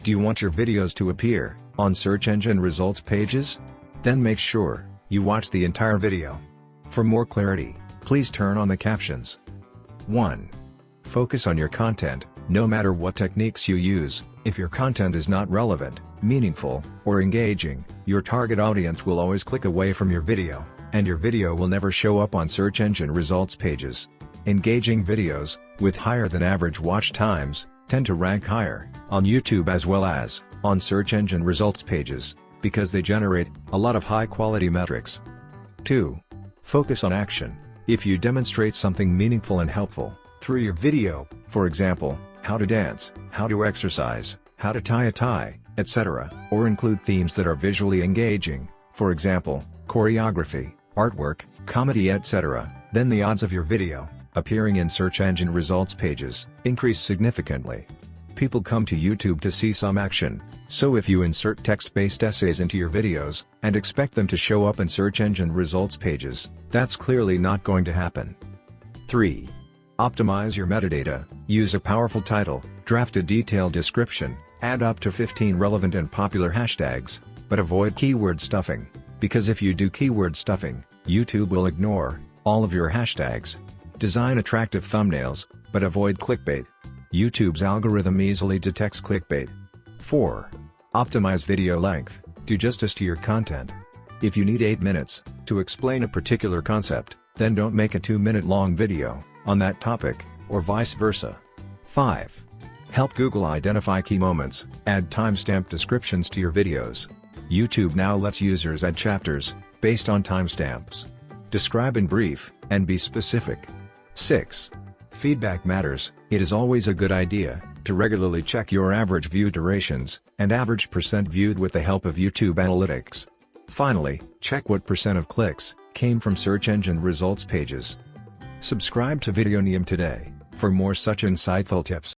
Do you want your videos to appear on search engine results pages? Then make sure you watch the entire video. For more clarity, please turn on the captions. 1. Focus on your content. No matter what techniques you use, if your content is not relevant, meaningful, or engaging, your target audience will always click away from your video, and your video will never show up on search engine results pages. Engaging videos, with higher than average watch times, tend to rank higher on YouTube as well as on search engine results pages, because they generate a lot of high-quality metrics. 2. Focus on action. If you demonstrate something meaningful and helpful through your video, for example, how to dance, how to exercise, how to tie a tie, etc., or include themes that are visually engaging, for example, choreography, artwork, comedy, etc., then the odds of your video appearing in search engine results pages increase significantly. People come to YouTube to see some action, so if you insert text-based essays into your videos and expect them to show up in search engine results pages, that's clearly not going to happen. 3. Optimize your metadata. Use a powerful title, draft a detailed description, add up to 15 relevant and popular hashtags, but avoid keyword stuffing, because if you do keyword stuffing, YouTube will ignore all of your hashtags. Design attractive thumbnails, but avoid clickbait. YouTube's algorithm easily detects clickbait. 4. Optimize video length. Do justice to your content. If you need 8 minutes to explain a particular concept, then don't make a 2-minute long video on that topic, or vice versa. 5. Help Google identify key moments. Add timestamp descriptions to your videos. YouTube now lets users add chapters based on timestamps. Describe in brief, and be specific. 6. Feedback matters. It is always a good idea to regularly check your average view durations and average percent viewed with the help of YouTube Analytics. Finally, check what percent of clicks came from search engine results pages. Subscribe to Videonium today for more such insightful tips.